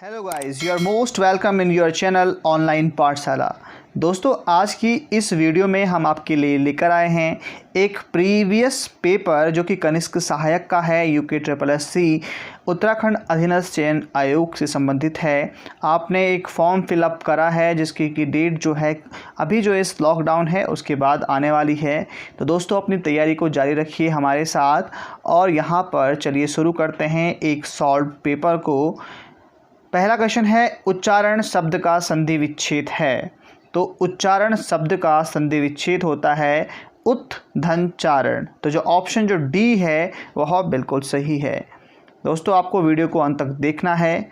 Hello guys, you are most welcome in your channel online Pathshala. दोस्तों, आज की इस वीडियो में हम आपके लिए लेकर आए हैं एक प्रीवियस पेपर जो कि कनिष्क सहायक का है, यूके SSSC उत्तराखंड अधीनस्थ चयन आयोग से संबंधित है। आपने एक फॉर्म फिलअप करा है जिसकी की डेट जो है अभी जो इस लॉकडाउन है उसके बाद आने वाली है। तो दोस्तों, अपनी तैयारी को जारी रखिए हमारे साथ और यहाँ पर चलिए शुरू करते हैं एक सॉल्व पेपर को। पहला क्वेश्चन है, उच्चारण शब्द का संधि विच्छेद है। तो उच्चारण शब्द का संधि विच्छेद होता है उत्धनचारण। तो जो ऑप्शन जो डी है वह बिल्कुल सही है। दोस्तों, आपको वीडियो को अंत तक देखना है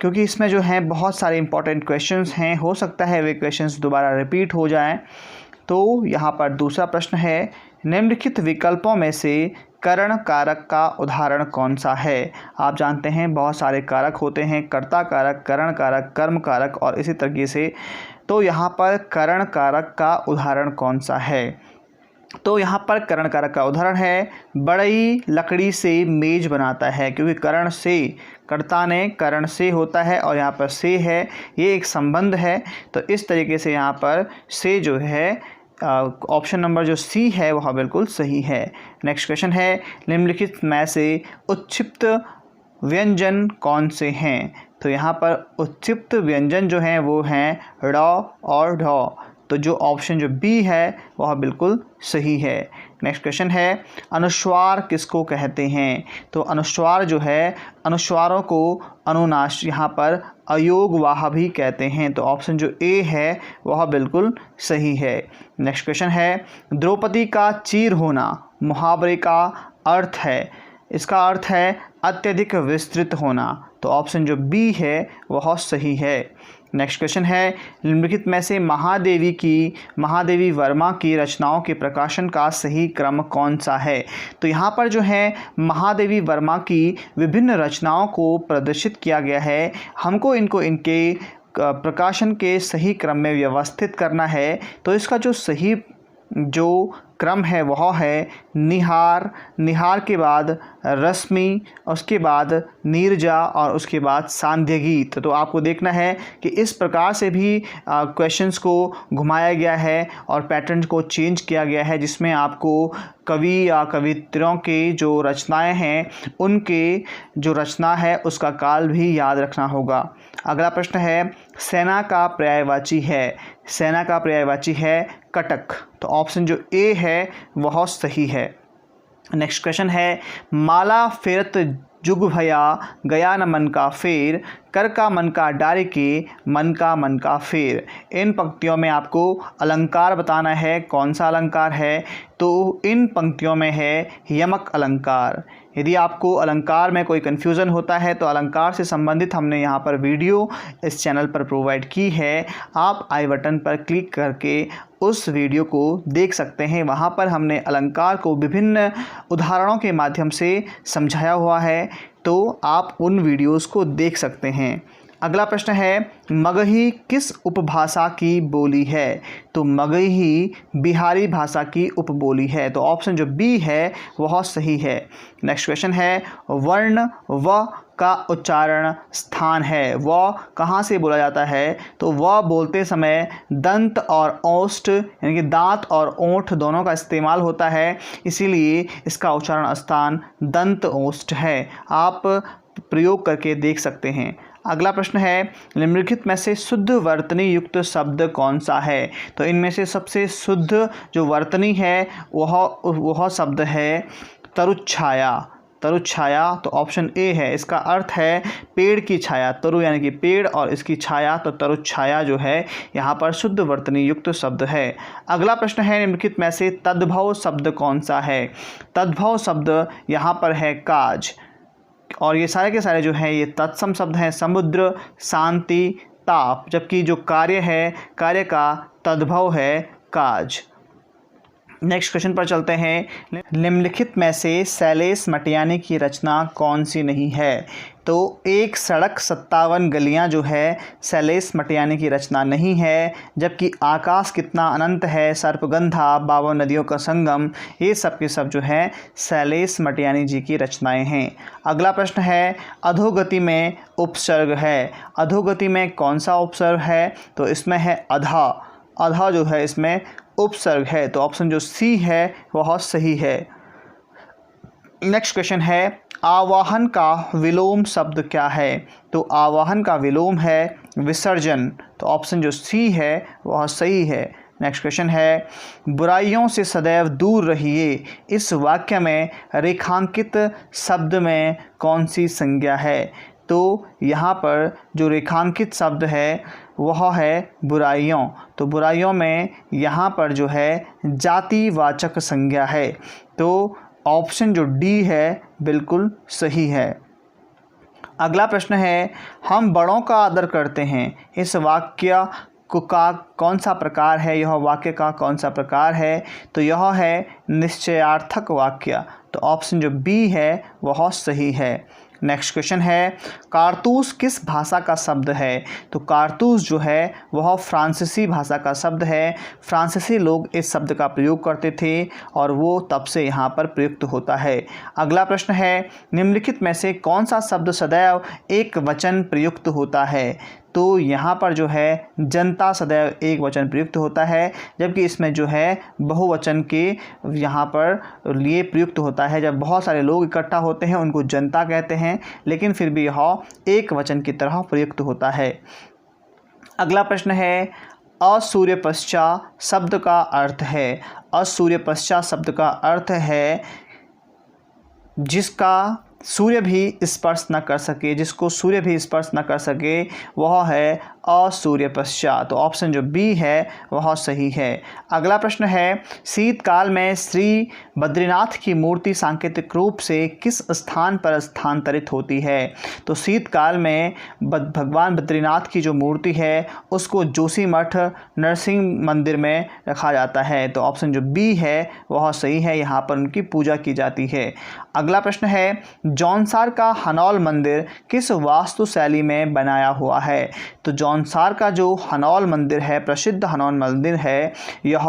क्योंकि इसमें जो है बहुत सारे इंपॉर्टेंट क्वेश्चंस हैं। हो सकता है वे क्वेश्चंस दोबारा रिपीट हो जाएं। तो यहाँ पर दूसरा प्रश्न है, निम्नलिखित विकल्पों में से करण कारक का उदाहरण कौन सा है। आप जानते हैं बहुत सारे कारक होते हैं, कर्ता कारक, करण कारक, कर्म कारक और इसी तरीके से। तो यहाँ पर करण कारक का उदाहरण कौन सा है। तो यहाँ पर करण कारक का उदाहरण है, बढ़ई लकड़ी से मेज बनाता है, क्योंकि करण से, कर्ता ने करण से होता है और यहाँ पर से है, ये एक संबंध है। तो इस तरीके से यहाँ पर से जो है ऑप्शन नंबर जो सी है वह बिल्कुल सही है। नेक्स्ट क्वेश्चन है, निम्नलिखित में से उच्छिप्त व्यंजन कौन से हैं। तो यहाँ पर उच्छिप्त व्यंजन जो हैं वो हैं ड़ और ढ। तो जो ऑप्शन जो बी है वह बिल्कुल सही है। नेक्स्ट क्वेश्चन है, अनुस्वार किसको कहते हैं। तो अनुस्वार जो है, अनुस्वारों को अनुनाश यहाँ पर अयोगवाह भी कहते हैं। तो ऑप्शन जो ए है वह बिल्कुल सही है। नेक्स्ट क्वेश्चन है, द्रौपदी का चीर होना मुहावरे का अर्थ है। इसका अर्थ है अत्यधिक विस्तृत होना। तो ऑप्शन जो बी है वह सही है। नेक्स्ट क्वेश्चन है, निम्नलिखित में से महादेवी वर्मा की रचनाओं के प्रकाशन का सही क्रम कौन सा है। तो यहाँ पर जो है महादेवी वर्मा की विभिन्न रचनाओं को प्रदर्शित किया गया है। हमको इनके प्रकाशन के सही क्रम में व्यवस्थित करना है। तो इसका जो सही जो क्रम है वह है निहार, निहार के बाद रश्मि, उसके बाद नीरजा और उसके बाद सांध्य गीत। तो आपको देखना है कि इस प्रकार से भी क्वेश्चंस को घुमाया गया है और पैटर्न को चेंज किया गया है, जिसमें आपको कवि या कवित्रियों के जो रचनाएं हैं उनके जो रचना है उसका काल भी याद रखना होगा। अगला प्रश्न है, सेना का पर्यायवाची है। सेना का पर्यायवाची है कटक। तो ऑप्शन जो ए है वह सही है। नेक्स्ट क्वेश्चन है, माला फेरत जुग भया गया न मन का फेर, कर का मन का डारे के मन का फेर। इन पंक्तियों में आपको अलंकार बताना है, कौन सा अलंकार है। तो इन पंक्तियों में है यमक अलंकार। यदि आपको अलंकार में कोई कन्फ्यूज़न होता है तो अलंकार से संबंधित हमने यहाँ पर वीडियो इस चैनल पर प्रोवाइड की है। आप आई बटन पर क्लिक करके उस वीडियो को देख सकते हैं। वहाँ पर हमने अलंकार को विभिन्न उदाहरणों के माध्यम से समझाया हुआ है, तो आप उन वीडियोस को देख सकते हैं। अगला प्रश्न है, मगही किस उपभाषा की बोली है। तो मगही बिहारी भाषा की उपबोली है। तो ऑप्शन जो बी है वह सही है। नेक्स्ट क्वेश्चन है, वर्ण व का उच्चारण स्थान है। व कहाँ से बोला जाता है। तो व बोलते समय दंत और ओष्ठ यानी कि दांत और ओंठ दोनों का इस्तेमाल होता है, इसीलिए इसका उच्चारण स्थान दंत ओष्ठ है। आप प्रयोग करके देख सकते हैं। अगला प्रश्न है, निम्नलिखित में से शुद्ध वर्तनी युक्त शब्द कौन सा है। तो इनमें से सबसे शुद्ध जो वर्तनी है वह शब्द है तरुच्छाया। तरुच्छाया। तो ऑप्शन ए है। इसका अर्थ है पेड़ की छाया। तरु यानी कि पेड़ और इसकी छाया, तो तरुच्छाया जो है यहाँ पर शुद्ध वर्तनी युक्त शब्द है। अगला प्रश्न है, निम्नलिखित में से तद्भव शब्द कौन सा है। तद्भव शब्द यहाँ पर है काज। और ये सारे के सारे जो हैं ये तत्सम शब्द हैं, समुद्र, शांति, ताप, जबकि जो कार्य है, कार्य का तद्भव है काज। नेक्स्ट क्वेश्चन पर चलते हैं। निम्नलिखित में से शैलेश मटियानी की रचना कौन सी नहीं है? तो एक सड़क 57 गलियां जो है शैलेश मटियानी की रचना नहीं है, जबकि आकाश कितना अनंत है, सर्पगंधा, 52 नदियों का संगम, ये सब के सब जो है शैलेश मटियानी जी की रचनाएं हैं। अगला प्रश्न है, अधोगति में उपसर्ग है। अधोगति में कौन सा उपसर्ग है? तो इसमें है अधा। अधा जो है इसमें उपसर्ग है, तो ऑप्शन जो सी है वह सही है। नेक्स्ट क्वेश्चन है, आवाहन का विलोम शब्द क्या है? तो आवाहन का विलोम है विसर्जन, तो ऑप्शन जो सी है वह सही है। नेक्स्ट क्वेश्चन है, बुराइयों से सदैव दूर रहिए, इस वाक्य में रेखांकित शब्द में कौन सी संज्ञा है? तो यहाँ पर जो रेखांकित शब्द है वह है बुराइयों, तो बुराइयों में यहाँ पर जो है जातिवाचक संज्ञा है, तो ऑप्शन जो डी है बिल्कुल सही है। अगला प्रश्न है, हम बड़ों का आदर करते हैं, इस वाक्य का कौन सा प्रकार है? यह वाक्य का कौन सा प्रकार है? तो यह है निश्चयार्थक वाक्य, तो ऑप्शन जो बी है वह सही है। नेक्स्ट क्वेश्चन है, कारतूस किस भाषा का शब्द है? तो कारतूस जो है वह फ्रांसीसी भाषा का शब्द है। फ्रांसीसी लोग इस शब्द का प्रयोग करते थे और वो तब से यहाँ पर प्रयुक्त होता है। अगला प्रश्न है, निम्नलिखित में से कौन सा शब्द सदैव एक वचन प्रयुक्त होता है? तो यहाँ पर जो है जनता सदैव एक वचन प्रयुक्त होता है, जबकि इसमें जो है बहुवचन के यहाँ पर लिए प्रयुक्त होता है। जब बहुत सारे लोग इकट्ठा होते हैं उनको जनता कहते हैं, लेकिन फिर भी यह एक वचन की तरह प्रयुक्त होता है। अगला प्रश्न है, असूर्यपश्चात शब्द का अर्थ है। असूर्यपश्चात शब्द का अर्थ है जिसका सूर्य भी स्पर्श न कर सके, जिसको सूर्य भी स्पर्श न कर सके, वह है असूर्यपश्चात, तो ऑप्शन जो बी है वह सही है। अगला प्रश्न है, शीतकाल में श्री बद्रीनाथ की मूर्ति सांकेतिक रूप से किस स्थान पर स्थानांतरित होती है? तो शीतकाल में भगवान बद्रीनाथ की जो मूर्ति है उसको जोशीमठ नरसिंह मंदिर में रखा जाता है, तो ऑप्शन जो बी है वह सही है, यहाँ पर उनकी पूजा की जाती है। अगला प्रश्न है, जौनसार का हनौल मंदिर किस वास्तुशैली में बनाया हुआ है? तो जौनसार का जो हनौल मंदिर है, प्रसिद्ध हनौल मंदिर है, यह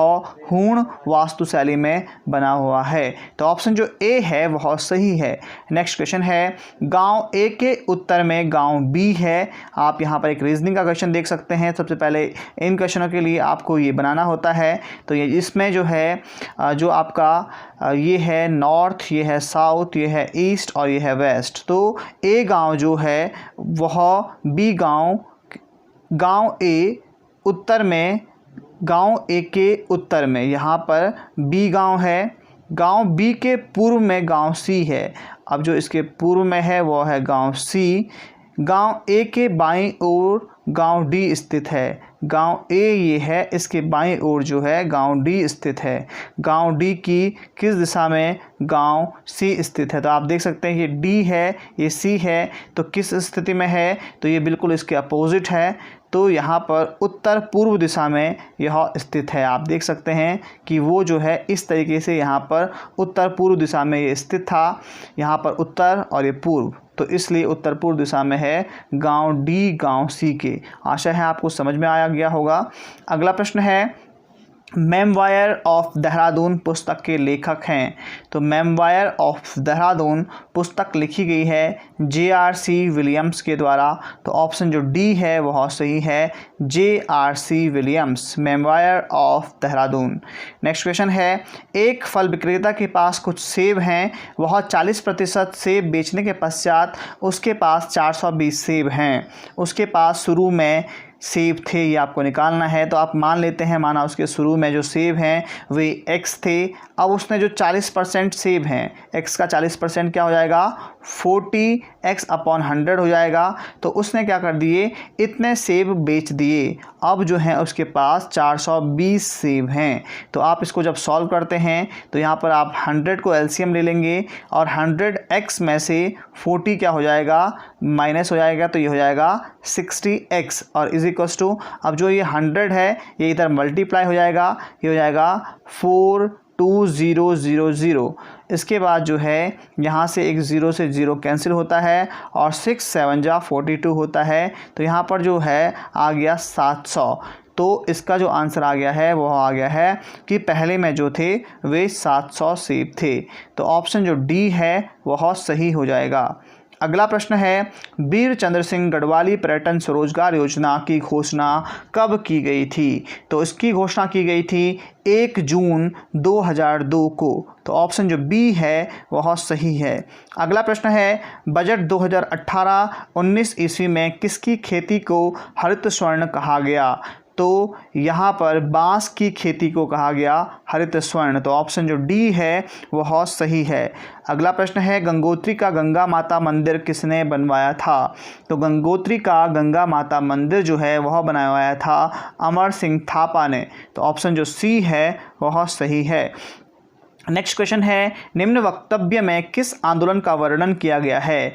हूण वास्तुशैली में बना हुआ है, तो ऑप्शन जो ए है वह सही है। नेक्स्ट क्वेश्चन है, गांव ए के उत्तर में गांव बी है। आप यहाँ पर एक रीजनिंग का क्वेश्चन देख सकते हैं। सबसे पहले इन क्वेश्चनों के लिए आपको ये बनाना होता है, तो ये इसमें जो है जो आपका ये है नॉर्थ, ये है साउथ, ये है ईस्ट और ये है वेस्ट, तो ए गांव जो है वह बी गांव ए उत्तर में, गांव ए के उत्तर में यहाँ पर बी गांव है। गांव बी के पूर्व में गांव सी है। अब जो इसके पूर्व में है वो है गांव सी। गांव ए के बाईं ओर गांव डी स्थित है। गांव ए ये है, इसके बाईं ओर जो है गांव डी स्थित है। गांव डी की किस दिशा में गांव सी स्थित है? तो आप देख सकते हैं ये डी है, ये सी है, तो किस स्थिति में है? तो ये बिल्कुल इसके अपोजिट है, तो यहाँ पर उत्तर पूर्व दिशा में यह स्थित है। आप देख सकते हैं कि वो जो है इस तरीके से यहाँ पर उत्तर पूर्व दिशा में ये स्थित था, यहाँ पर उत्तर और ये पूर्व, तो इसलिए उत्तर पूर्व दिशा में है गांव डी गांव सी के। आशा है आपको समझ में आया गया होगा। अगला प्रश्न है, मेमवायर ऑफ देहरादून पुस्तक के लेखक हैं। तो मेमवायर ऑफ देहरादून पुस्तक लिखी गई है JRC विलियम्स के द्वारा, तो ऑप्शन जो डी है वह सही है, JRC Williams, memoir of Dehradun. Next question है, एक फल विक्रेता के पास कुछ सेब हैं, वह 40% सेब बेचने के पश्चात उसके पास 420 सेब हैं। उसके पास शुरू में सेब थे, ये आपको निकालना है। तो आप मान लेते हैं, माना उसके शुरू में जो सेब हैं वे x थे। अब उसने जो 40% सेब हैं, x का 40% क्या हो जाएगा? 40x/100 हो जाएगा। तो उसने क्या कर दिए, इतने सेब बेच दिए। अब जो है उसके पास 420 सेब हैं। तो आप इसको जब सॉल्व करते हैं तो यहाँ पर आप 100 को एलसीएम ले लेंगे और 100x में से 40 क्या हो जाएगा? माइनस हो जाएगा, तो ये हो जाएगा 60x और इज इक्वल्स टू, अब जो ये 100 है ये इधर मल्टीप्लाई हो जाएगा, ये हो जाएगा 4 2000। इसके बाद जो है यहाँ से एक 0 से 0 कैंसिल होता है और 6 7 जा 42 होता है। तो यहाँ पर जो है आ गया 700। तो इसका जो आंसर आ गया है वो आ गया है कि पहले में जो थे वे 700 सेब थे। तो ऑप्शन जो डी है वह सही हो जाएगा। अगला प्रश्न है, वीर चंद्र सिंह गढ़वाली पर्यटन स्वरोजगार योजना की घोषणा कब की गई थी? तो इसकी घोषणा की गई थी 1 जून 2002 को। तो ऑप्शन जो बी है वह सही है। अगला प्रश्न है, बजट 2018-19 ईस्वी में किसकी खेती को हरित स्वर्ण कहा गया? तो यहाँ पर बांस की खेती को कहा गया हरित स्वर्ण। तो ऑप्शन जो डी है वह सही है। अगला प्रश्न है, गंगोत्री का गंगा माता मंदिर किसने बनवाया था? तो गंगोत्री का गंगा माता मंदिर जो है वह बनवाया था अमर सिंह थापा ने। तो ऑप्शन जो सी है वह सही है। नेक्स्ट क्वेश्चन है, निम्न वक्तव्य में किस आंदोलन का वर्णन किया गया है?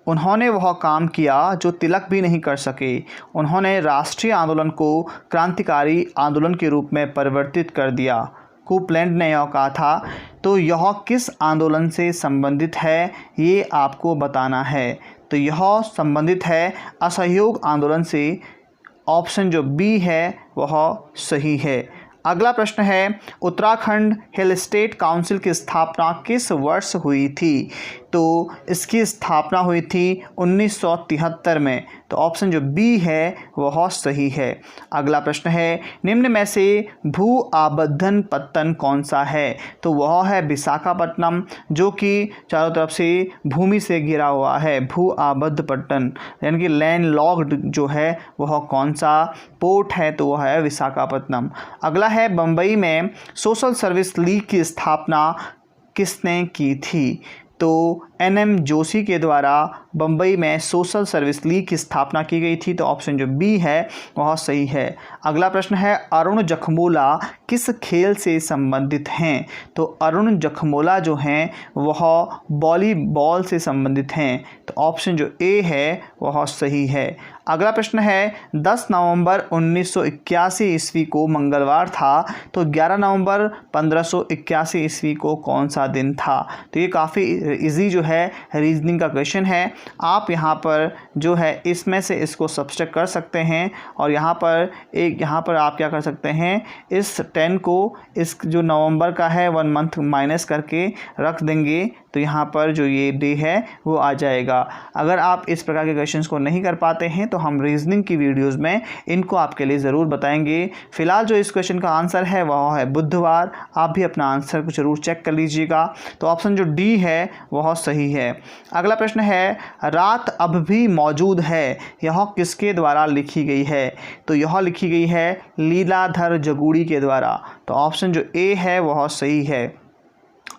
उन्होंने वह काम किया जो तिलक भी नहीं कर सके। उन्होंने राष्ट्रीय आंदोलन को क्रांतिकारी आंदोलन के रूप में परिवर्तित कर दिया। कूपलैंड ने यह कहा था। तो यह किस आंदोलन से संबंधित है ये आपको बताना है। तो यह संबंधित है असहयोग आंदोलन से। ऑप्शन जो बी है वह सही है। अगला प्रश्न है, उत्तराखंड हिल स्टेट काउंसिल की स्थापना किस वर्ष हुई थी? तो इसकी स्थापना हुई थी 1973 में। तो ऑप्शन जो बी है वह सही है। अगला प्रश्न है, निम्न में से भू आबद्धन पत्तन कौन सा है? तो वह है विशाखापट्टनम, जो कि चारों तरफ से भूमि से घिरा हुआ है। भू आबद्ध पट्टन यानी कि लैंड लॉक्ड जो है वह कौन सा पोर्ट है? तो वह है विशाखापट्टनम। अगला है, बम्बई में सोशल सर्विस लीग की स्थापना किसने की थी? तो NM जोशी के द्वारा बम्बई में सोशल सर्विस लीग की स्थापना की गई थी। तो ऑप्शन जो बी है वह सही है। अगला प्रश्न है, अरुण जखमोला किस खेल से संबंधित हैं? तो अरुण जखमोला जो हैं वह वॉलीबॉल से संबंधित हैं। तो ऑप्शन जो ए है वह सही है। अगला प्रश्न है, 10 नवंबर 1981 ईस्वी को मंगलवार था। तो 11 नवंबर 1581 ईस्वी को कौन सा दिन था? तो ये काफ़ी इजी जो है रीजनिंग का क्वेश्चन है। आप यहाँ पर जो है इसमें से इसको सब्सट्रैक्ट कर सकते हैं और यहाँ पर आप क्या कर सकते हैं, इस 10 को इस जो नवंबर का है 1 मंथ माइनस करके रख देंगे। तो यहाँ पर जो ये डे है वो आ जाएगा। अगर आप इस प्रकार के क्वेश्चंस को नहीं कर पाते हैं तो हम रीजनिंग की वीडियोस में इनको आपके लिए ज़रूर बताएंगे। फिलहाल जो इस क्वेश्चन का आंसर है वह है बुधवार। आप भी अपना आंसर को जरूर चेक कर लीजिएगा। तो ऑप्शन जो डी है वह सही है। अगला प्रश्न है, रात अब भी मौजूद है, यह किसके द्वारा लिखी गई है? तो यह लिखी गई है लीलाधर जगूड़ी के द्वारा। तो ऑप्शन जो ए है वह सही है।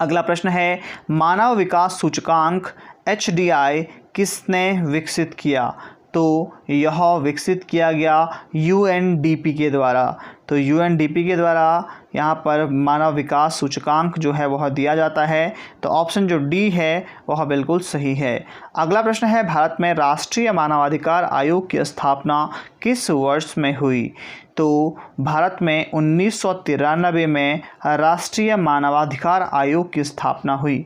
अगला प्रश्न है, मानव विकास सूचकांक HDI किसने विकसित किया? तो यह विकसित किया गया UNDP के द्वारा। तो UNDP के द्वारा यहाँ पर मानव विकास सूचकांक जो है वह दिया जाता है। तो ऑप्शन जो डी है वह बिल्कुल सही है। अगला प्रश्न है, भारत में राष्ट्रीय मानवाधिकार आयोग की स्थापना किस वर्ष में हुई? तो भारत में 1993 में राष्ट्रीय मानवाधिकार आयोग की स्थापना हुई।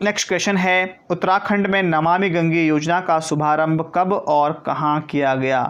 नेक्स्ट क्वेश्चन है, उत्तराखंड में नमामि गंगे योजना का शुभारंभ कब और कहां किया गया?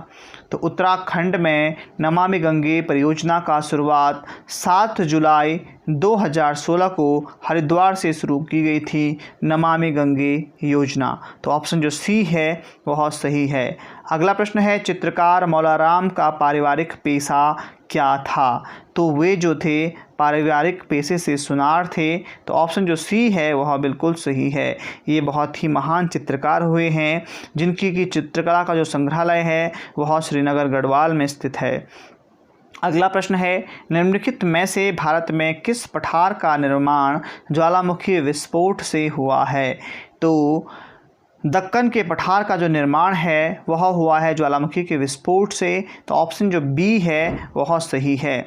तो उत्तराखंड में नमामि गंगे परियोजना का शुरुआत 7 जुलाई 2016 को हरिद्वार से शुरू की गई थी नमामि गंगे योजना। तो ऑप्शन जो सी है वह सही है। अगला प्रश्न है, चित्रकार मौलाराम का पारिवारिक पेशा क्या था? तो वे जो थे पारिवारिक पेशे से सुनार थे। तो ऑप्शन जो सी है वह बिल्कुल सही है। ये बहुत ही महान चित्रकार हुए हैं जिनकी की चित्रकला का जो संग्रहालय है वह श्रीनगर गढ़वाल में स्थित है। अगला प्रश्न है, निम्नलिखित में से भारत में किस पठार का निर्माण ज्वालामुखी विस्फोट से हुआ है? तो दक्कन के पठार का जो निर्माण है वह हुआ है ज्वालामुखी के विस्फोट से। तो ऑप्शन जो बी है वह सही है।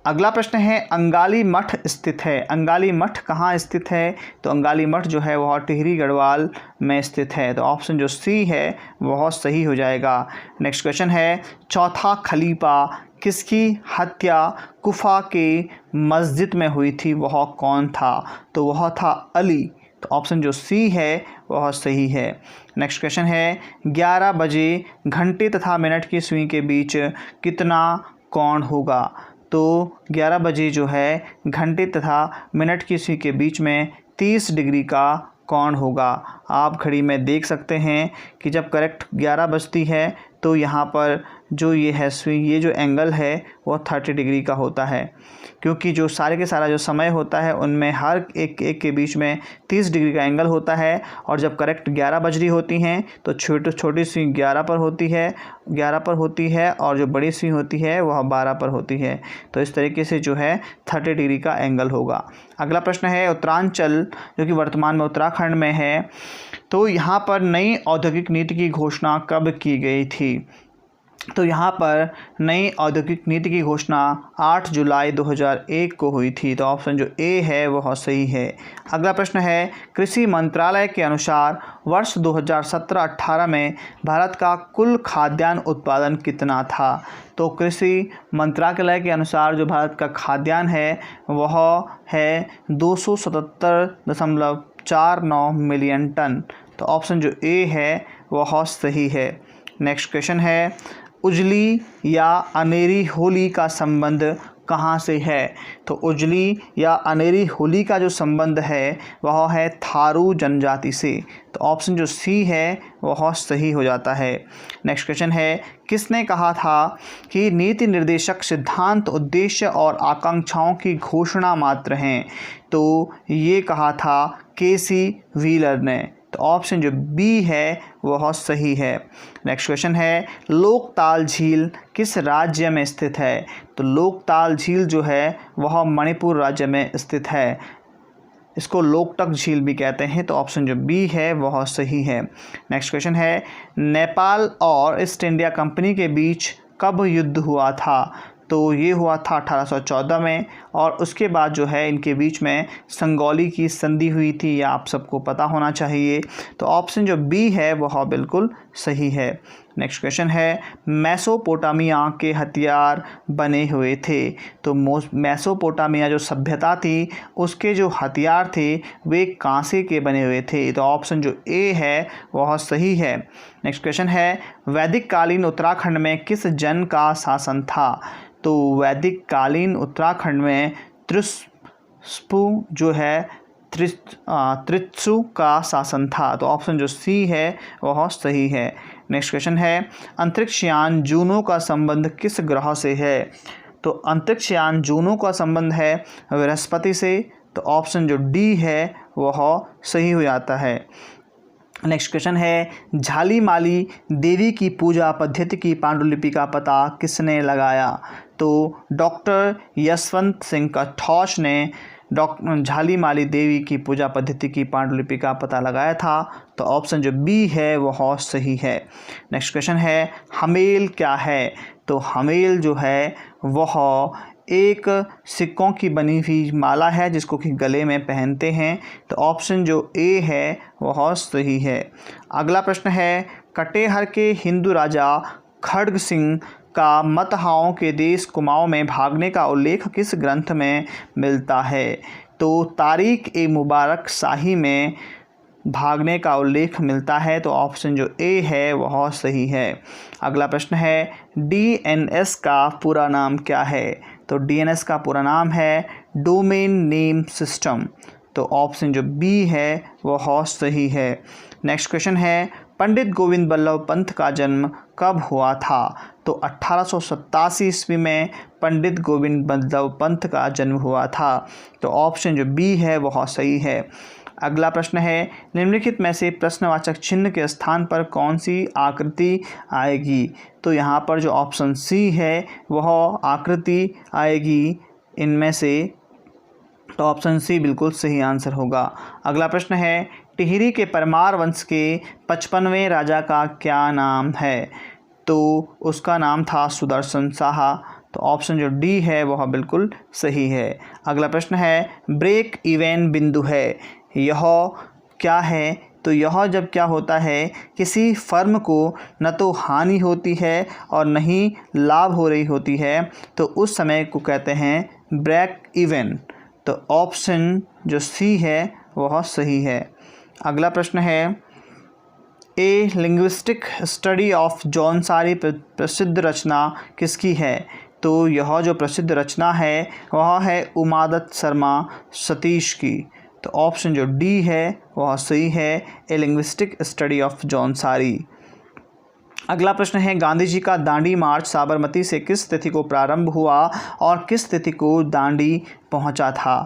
अगला प्रश्न है अंगाली मठ स्थित है। अंगाली मठ कहाँ स्थित है? तो अंगाली मठ जो है वह टिहरी गढ़वाल में स्थित है। तो ऑप्शन जो सी है वह सही हो जाएगा। नेक्स्ट क्वेश्चन है चौथा खलीफा किसकी हत्या कुफा के मस्जिद में हुई थी, वह कौन था? तो वह था अली। तो ऑप्शन जो सी है वह सही है। नेक्स्ट क्वेश्चन है 11 बजे घंटे तथा मिनट की सुई के बीच कितना कोण होगा? तो 11 बजे जो है घंटे तथा मिनट की सुई के बीच में 30 डिग्री का कोण होगा। आप घड़ी में देख सकते हैं कि जब करेक्ट 11 बजती है तो यहाँ पर जो ये है सुई, ये जो एंगल है वो 30 डिग्री का होता है, क्योंकि जो सारे के सारा जो समय होता है उनमें हर एक के बीच में 30 डिग्री का एंगल होता है। और जब करेक्ट 11 बज रही होती हैं तो छोटी सुई 11 पर होती है और जो बड़ी सुई होती है वह 12 पर होती है। तो इस तरीके से जो है 30 डिग्री का एंगल होगा। अगला प्रश्न है उत्तरांचल जो कि वर्तमान में उत्तराखंड में है, तो यहाँ पर नई औद्योगिक नीति की घोषणा कब की गई थी? तो यहाँ पर नई औद्योगिक नीति की घोषणा 8 जुलाई 2001 को हुई थी। तो ऑप्शन जो ए है वह सही है। अगला प्रश्न है कृषि मंत्रालय के अनुसार वर्ष 2017-18 में भारत का कुल खाद्यान्न उत्पादन कितना था? तो कृषि मंत्रालय के अनुसार जो भारत का खाद्यान्न है वह है 277.49 मिलियन टन। तो ऑप्शन जो ए है वह सही है। नेक्स्ट क्वेश्चन है उजली या अनेरी होली का संबंध कहाँ से है? तो उजली या अनेरी होली का जो संबंध है वह है थारू जनजाति से। तो ऑप्शन जो सी है वह सही हो जाता है। नेक्स्ट क्वेश्चन है किसने कहा था कि नीति निर्देशक सिद्धांत उद्देश्य और आकांक्षाओं की घोषणा मात्र हैं? तो ये कहा था केसी व्हीलर ने। तो ऑप्शन जो बी है वह सही है। नेक्स्ट क्वेश्चन है लोकताल झील किस राज्य में स्थित है? तो लोकताल झील जो है वह मणिपुर राज्य में स्थित है। इसको लोकटक झील भी कहते हैं। तो ऑप्शन जो बी है वह सही है। नेक्स्ट क्वेश्चन है नेपाल और ईस्ट इंडिया कंपनी के बीच कब युद्ध हुआ था? तो ये हुआ था 1814 में और उसके बाद जो है इनके बीच में संगौली की संधि हुई थी। यह आप सबको पता होना चाहिए। तो ऑप्शन जो बी है वह बिल्कुल सही है। नेक्स्ट क्वेश्चन है मेसोपोटामिया के हथियार बने हुए थे। तो मेसोपोटामिया जो सभ्यता थी उसके जो हथियार थे वे कांसे के बने हुए थे। तो ऑप्शन जो ए है वह सही है। नेक्स्ट क्वेश्चन है वैदिक कालीन उत्तराखंड में किस जन का शासन था? तो वैदिक कालीन उत्तराखंड में त्रिस्पु जो है त्रित्सु का शासन था। तो ऑप्शन जो सी है वह सही है। नेक्स्ट क्वेश्चन है अंतरिक्षयान जूनो का संबंध किस ग्रह से है? तो अंतरिक्षयान जूनो का संबंध है बृहस्पति से। तो ऑप्शन जो डी है वह सही हो जाता है। नेक्स्ट क्वेश्चन है झालीमाली देवी की पूजा पद्धति की पांडुलिपि का पता किसने लगाया? तो डॉक्टर यशवंत सिंह कठौच ने झालीमाली देवी की पूजा पद्धति की पांडुलिपि का पता लगाया था। तो ऑप्शन जो बी है वह सही है। नेक्स्ट क्वेश्चन है हमेल क्या है? तो हमेल जो है वह एक सिक्कों की बनी हुई माला है जिसको कि गले में पहनते हैं। तो ऑप्शन जो ए है वह सही है। अगला प्रश्न है कटेहर के हिंदू राजा खड्ग सिंह का मतहाओं के देश कुमाऊं में भागने का उल्लेख किस ग्रंथ में मिलता है? तो तारीख ए मुबारक शाही में भागने का उल्लेख मिलता है। तो ऑप्शन जो ए है वह सही है। अगला प्रश्न है डीएनएस का पूरा नाम क्या है? तो डीएनएस का पूरा नाम है डोमेन नेम सिस्टम। तो ऑप्शन जो बी है वह सही है। नेक्स्ट क्वेश्चन है पंडित गोविंद बल्लभ पंत का जन्म कब हुआ था? तो 1887 ईस्वी में पंडित गोविंद बल्लभ पंत का जन्म हुआ था। तो ऑप्शन जो बी है वह सही है। अगला प्रश्न है निम्नलिखित में से प्रश्नवाचक चिन्ह के स्थान पर कौन सी आकृति आएगी? तो यहाँ पर जो ऑप्शन सी है वह आकृति आएगी इनमें से। तो ऑप्शन सी बिल्कुल सही आंसर होगा। अगला प्रश्न है टिहरी के परमार वंश के 55वें राजा का क्या नाम है? तो उसका नाम था सुदर्शन शाह। तो ऑप्शन जो डी है वह बिल्कुल सही है। अगला प्रश्न है ब्रेक इवन बिंदु है, यह क्या है? तो यह जब क्या होता है, किसी फर्म को न तो हानि होती है और न ही लाभ हो रही होती है, तो उस समय को कहते हैं ब्रेक इवन। तो ऑप्शन जो सी है वह सही है। अगला प्रश्न है ए लिंग्विस्टिक स्टडी ऑफ जौनसारी प्रसिद्ध रचना किसकी है? तो यह जो प्रसिद्ध रचना है वह है उमादत्त शर्मा सतीश की। तो ऑप्शन जो डी है वह सही है, ए लिंग्विस्टिक स्टडी ऑफ जौनसारी। अगला प्रश्न है गांधी जी का दांडी मार्च साबरमती से किस तिथि को प्रारंभ हुआ और किस तिथि को दांडी पहुंचा था?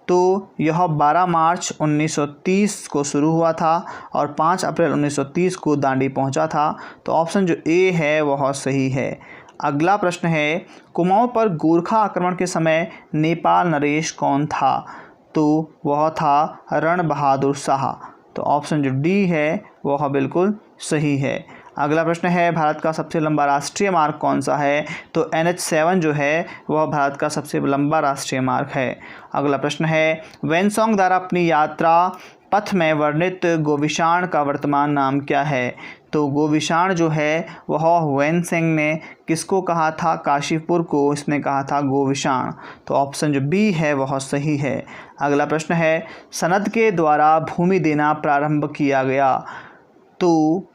तो यह 12 मार्च 1930 को शुरू हुआ था और 5 अप्रैल 1930 को दांडी पहुंचा था। तो ऑप्शन जो ए है वह सही है। अगला प्रश्न है कुमाऊं पर गोरखा आक्रमण के समय नेपाल नरेश कौन था? तो वह था रण बहादुर शाह। तो ऑप्शन जो डी है वह बिल्कुल सही है। अगला प्रश्न है भारत का सबसे लंबा राष्ट्रीय मार्ग कौन सा है? तो NH7 जो है वह भारत का सबसे लंबा राष्ट्रीय मार्ग है। अगला प्रश्न है वेनसोंग द्वारा अपनी यात्रा पथ में वर्णित गोविशाण का वर्तमान नाम क्या है? तो गोविशाण जो है वह वेनसेंग ने किसको कहा था? काशीपुर को इसने कहा था गोविशाण। तो ऑप्शन जो बी है वह सही है। अगला प्रश्न है सनद के द्वारा भूमि देना प्रारंभ किया गया, तो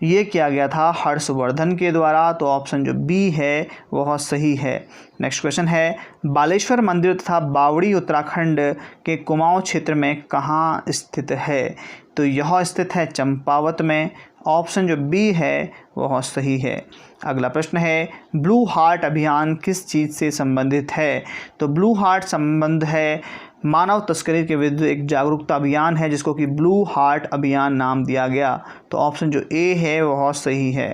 ये किया गया था हर्षवर्धन के द्वारा। तो ऑप्शन जो बी है वह सही है। नेक्स्ट क्वेश्चन है बालेश्वर मंदिर तथा बावड़ी उत्तराखंड के कुमाऊं क्षेत्र में कहाँ स्थित है? तो यह स्थित है चंपावत में। ऑप्शन जो बी है वह सही है। अगला प्रश्न है ब्लू हार्ट अभियान किस चीज़ से संबंधित है? तो ब्लू हार्ट संबंध है मानव तस्करी के विरुद्ध एक जागरूकता अभियान है जिसको कि ब्लू हार्ट अभियान नाम दिया गया। तो ऑप्शन जो ए है वह सही है।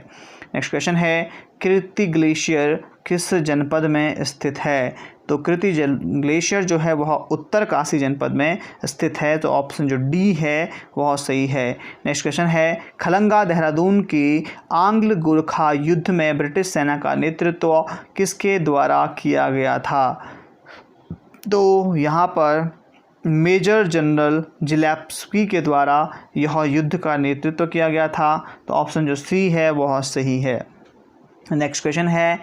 नेक्स्ट क्वेश्चन है कृति ग्लेशियर किस जनपद में स्थित है? तो कृति ग्लेशियर जो है वह उत्तरकाशी जनपद में स्थित है। तो ऑप्शन जो डी है वह सही है। नेक्स्ट क्वेश्चन है खलंगा देहरादून की आंग्ल गोरखा युद्ध में ब्रिटिश सेना का नेतृत्व किसके द्वारा किया गया था? तो यहाँ पर मेजर जनरल जिलेस्की के द्वारा यह युद्ध का नेतृत्व किया गया था। तो ऑप्शन जो सी है वह सही है। नेक्स्ट क्वेश्चन है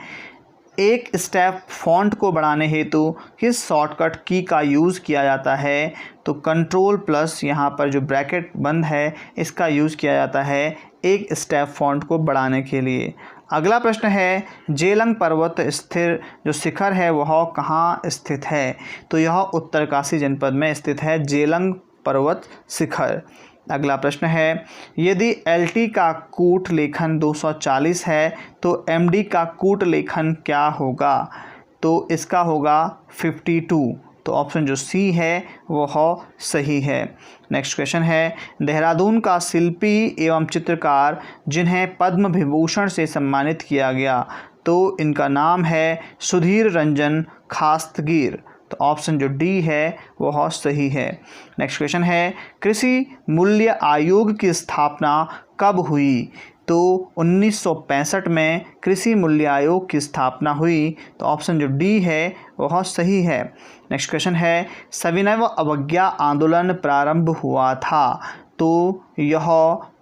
एक स्टेप फॉन्ट को बढ़ाने हेतु किस शॉर्टकट की का यूज़ किया जाता है? तो कंट्रोल प्लस यहाँ पर जो ब्रैकेट बंद है इसका यूज़ किया जाता है एक स्टेप फॉन्ट को बढ़ाने के लिए। अगला प्रश्न है जेलंग पर्वत स्थिर जो शिखर है वह कहाँ स्थित है? तो यह उत्तरकाशी जनपद में स्थित है जेलंग पर्वत शिखर। अगला प्रश्न है यदि LT का कूट लेखन 240 है तो MD का कूट लेखन क्या होगा? तो इसका होगा 52। तो ऑप्शन जो सी है वह सही है। नेक्स्ट क्वेश्चन है देहरादून का शिल्पी एवं चित्रकार जिन्हें पद्म विभूषण से सम्मानित किया गया, तो इनका नाम है सुधीर रंजन खास्तगीर। तो ऑप्शन जो डी है वह सही है। नेक्स्ट क्वेश्चन है कृषि मूल्य आयोग की स्थापना कब हुई? तो 1965 में कृषि मूल्य आयोग की स्थापना हुई। तो ऑप्शन जो डी है वह सही है। नेक्स्ट क्वेश्चन है सविनय अवज्ञा आंदोलन प्रारंभ हुआ था, तो यह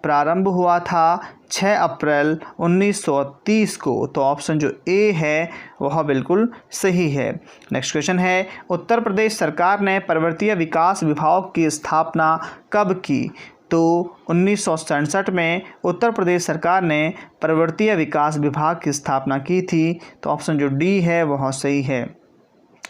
प्रारंभ हुआ था 6 अप्रैल 1930 को। तो ऑप्शन जो ए है वह बिल्कुल सही है। नेक्स्ट क्वेश्चन है उत्तर प्रदेश सरकार ने पर्वतीय विकास विभाग की स्थापना कब की? तो 1967 में उत्तर प्रदेश सरकार ने पर्वतीय विकास विभाग की स्थापना की थी। तो ऑप्शन जो डी है वह सही है।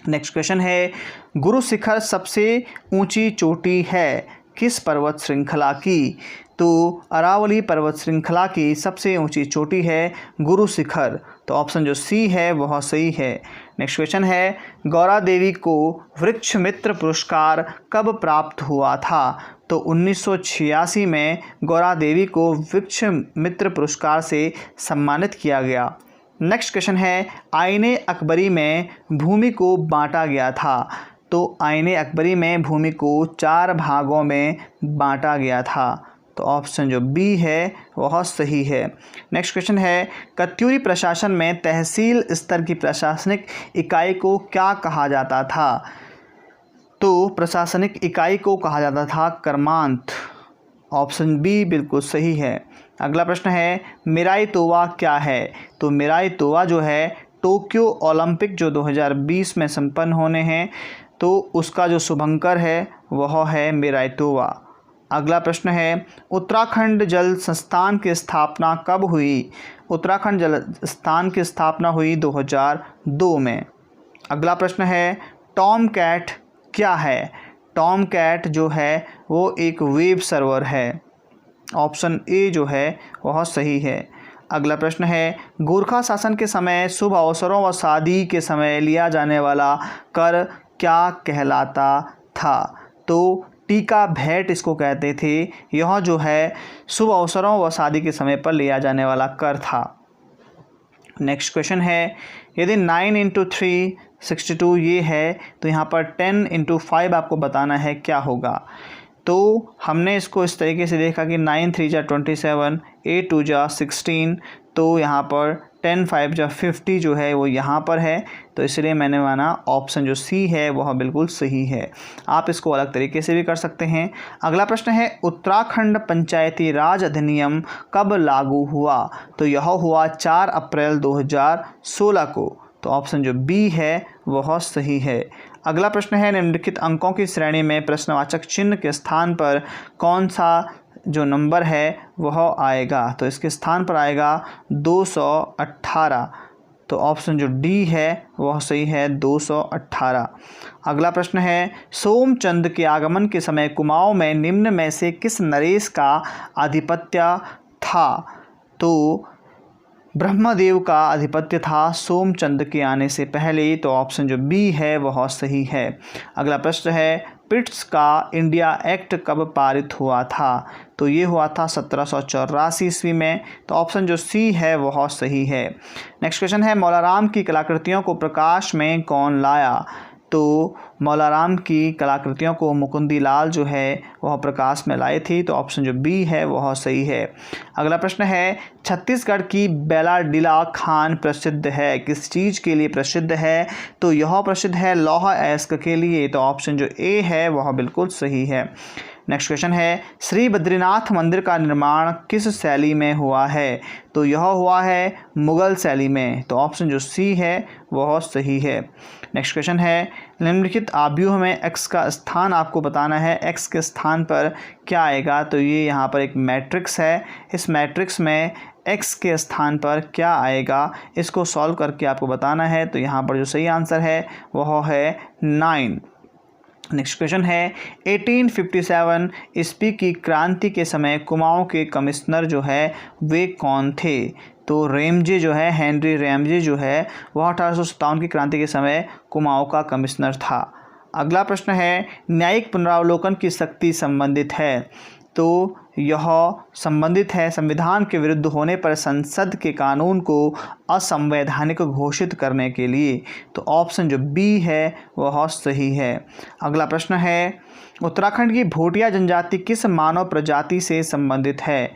नेक्स्ट क्वेश्चन है गुरु शिखर सबसे ऊंची चोटी है किस पर्वत श्रृंखला की? तो अरावली पर्वत श्रृंखला की सबसे ऊंची चोटी है गुरु शिखर। तो ऑप्शन जो सी है वह सही है। नेक्स्ट क्वेश्चन है गौरा देवी को वृक्ष मित्र पुरस्कार कब प्राप्त हुआ था? तो 1986 में गौरा देवी को वृक्ष मित्र पुरस्कार से सम्मानित किया गया। नेक्स्ट क्वेश्चन है आईने अकबरी में भूमि को बांटा गया था। तो आईने अकबरी में भूमि को 4 भागों में बांटा गया था। तो ऑप्शन जो बी है वह सही है। नेक्स्ट क्वेश्चन है, कत्यूरी प्रशासन में तहसील स्तर की प्रशासनिक इकाई को क्या कहा जाता था? तो प्रशासनिक इकाई को कहा जाता था कर्मांत। ऑप्शन बी बिल्कुल सही है। अगला प्रश्न है, मिराई तोवा क्या है? तो मिराई तोवा जो है टोक्यो ओलंपिक जो 2020 में संपन्न होने हैं, तो उसका जो शुभंकर है वह है मिराई तोवा। अगला प्रश्न है, उत्तराखंड जल संस्थान की स्थापना कब हुई? उत्तराखंड जल संस्थान की स्थापना हुई 2002 में। अगला प्रश्न है, टॉम कैट क्या है? टॉम कैट जो है वो एक वेब सर्वर है। ऑप्शन ए जो है वह सही है। अगला प्रश्न है, गोरखा शासन के समय शुभ अवसरों व शादी के समय लिया जाने वाला कर क्या कहलाता था? तो टीका भेंट इसको कहते थे। यह जो है शुभ अवसरों व शादी के समय पर लिया जाने वाला कर था। नेक्स्ट क्वेश्चन है, यदि 9 × 3 62 ये है तो यहाँ पर 10 × 5 आपको बताना है क्या होगा। तो हमने इसको इस तरीके से देखा कि 9 3 जा 27, 8 2 जा 16, तो यहाँ पर 10 5 जा 50 जो है वो यहाँ पर है, तो इसलिए मैंने माना ऑप्शन जो सी है वह बिल्कुल सही है। आप इसको अलग तरीके से भी कर सकते हैं। अगला प्रश्न है, उत्तराखंड पंचायती राज अधिनियम कब लागू हुआ? तो यह हुआ 4 अप्रैल 2016 को, तो ऑप्शन जो बी है वह सही है। अगला प्रश्न है, निम्नलिखित अंकों की श्रेणी में प्रश्नवाचक चिन्ह के स्थान पर कौन सा जो नंबर है वह आएगा? तो इसके स्थान पर आएगा 218, तो ऑप्शन जो डी है वह सही है 218। अगला प्रश्न है, सोमचंद के आगमन के समय कुमाऊं में निम्न में से किस नरेश का आधिपत्य था? तो ब्रह्मदेव का आधिपत्य था सोमचंद के आने से पहले, तो ऑप्शन जो बी है वह सही है। अगला प्रश्न है, पिट्स का इंडिया एक्ट कब पारित हुआ था? तो ये हुआ था 1784 ईस्वी में, तो ऑप्शन जो सी है वह सही है। नेक्स्ट क्वेश्चन है, मौलाराम की कलाकृतियों को प्रकाश में कौन लाया? तो मौलाराम की कलाकृतियों को मुकुंदी लाल जो है वह प्रकाश में लाई थी, तो ऑप्शन जो बी है वह सही है। अगला प्रश्न है, छत्तीसगढ़ की बेलाडीला खान प्रसिद्ध है, किस चीज़ के लिए प्रसिद्ध है? तो यह प्रसिद्ध है लौह अयस्क के लिए, तो ऑप्शन जो ए है वह बिल्कुल सही है। नेक्स्ट क्वेश्चन है, श्री बद्रीनाथ मंदिर का निर्माण किस शैली में हुआ है? तो यह हुआ है मुगल शैली में, तो ऑप्शन जो सी है वह सही है। नेक्स्ट क्वेश्चन है, निम्नलिखित आव्यूह में x का स्थान आपको बताना है, x के स्थान पर क्या आएगा? तो ये यहाँ पर एक मैट्रिक्स है, इस मैट्रिक्स में x के स्थान पर क्या आएगा इसको सॉल्व करके आपको बताना है। तो यहाँ पर जो सही आंसर है वह है 9। नेक्स्ट क्वेश्चन है, 1857 ईस्वी की क्रांति के समय कुमाऊं के कमिश्नर जो है वे कौन थे? तो रेमजे जो है, हेनरी रेमजे जो है वह 1857 की क्रांति के समय कुमाऊं का कमिश्नर था। अगला प्रश्न है, न्यायिक पुनरावलोकन की शक्ति संबंधित है? तो यह संबंधित है संविधान के विरुद्ध होने पर संसद के कानून को असंवैधानिक घोषित करने के लिए, तो ऑप्शन जो बी है वह सही है। अगला प्रश्न है, उत्तराखंड की भोटिया जनजाति किस मानव प्रजाति से संबंधित है?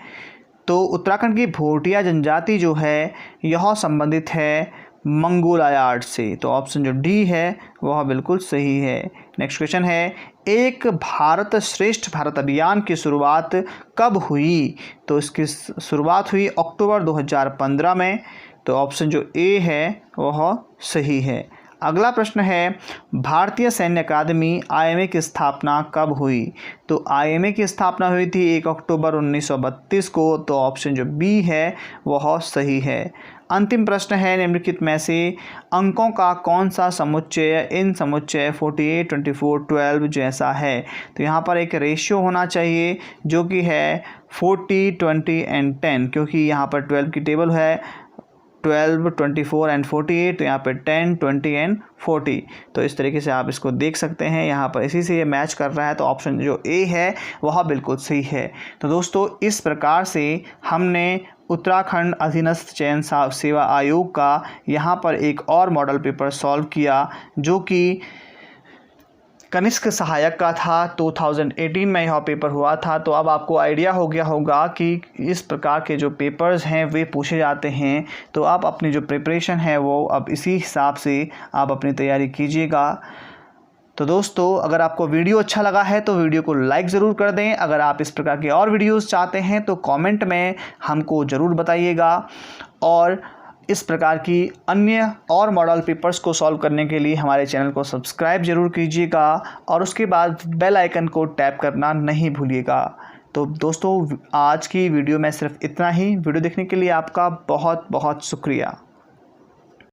तो उत्तराखंड की भोटिया जनजाति जो है यह संबंधित है मंगोलायार्ड से, तो ऑप्शन जो डी है वह बिल्कुल सही है। नेक्स्ट क्वेश्चन है, एक भारत श्रेष्ठ भारत अभियान की शुरुआत कब हुई? तो इसकी शुरुआत हुई अक्टूबर 2015 में, तो ऑप्शन जो ए है वह सही है। अगला प्रश्न है, भारतीय सैन्य अकादमी आईएमए की स्थापना कब हुई? तो आईएमए की स्थापना हुई थी 1 अक्टूबर 1932 को, तो ऑप्शन जो बी है वह सही है। अंतिम प्रश्न है, निम्नलिखित में से अंकों का कौन सा समुच्चय इन समुच्चय 48, 24, 12 जैसा है? तो यहाँ पर एक रेशियो होना चाहिए जो कि है 40, 20 एंड 10, क्योंकि यहाँ पर 12 की टेबल है 12, 24 एंड 48, तो यहाँ पे 10, 20 एंड 40, तो इस तरीके से आप इसको देख सकते हैं। यहाँ पर इसी से ये मैच कर रहा है, तो ऑप्शन जो ए है वह बिल्कुल सही है। तो दोस्तों, इस प्रकार से हमने उत्तराखंड अधीनस्थ चयन सेवा आयोग का यहाँ पर एक और मॉडल पेपर सॉल्व किया, जो कि कनिष्क सहायक का था। 2018 में यह पेपर हुआ था। तो अब आपको आइडिया हो गया होगा कि इस प्रकार के जो पेपर्स हैं वे पूछे जाते हैं। तो आप अपनी जो प्रिपरेशन है वो अब इसी हिसाब से आप अपनी तैयारी कीजिएगा। तो दोस्तों, अगर आपको वीडियो अच्छा लगा है तो वीडियो को लाइक ज़रूर कर दें। अगर आप इस प्रकार के और वीडियोस चाहते हैं तो कमेंट में हमको ज़रूर बताइएगा। और इस प्रकार की अन्य और मॉडल पेपर्स को सॉल्व करने के लिए हमारे चैनल को सब्सक्राइब ज़रूर कीजिएगा और उसके बाद बेल आइकन को टैप करना नहीं भूलिएगा। तो दोस्तों, आज की वीडियो में सिर्फ इतना ही। वीडियो देखने के लिए आपका बहुत बहुत शुक्रिया।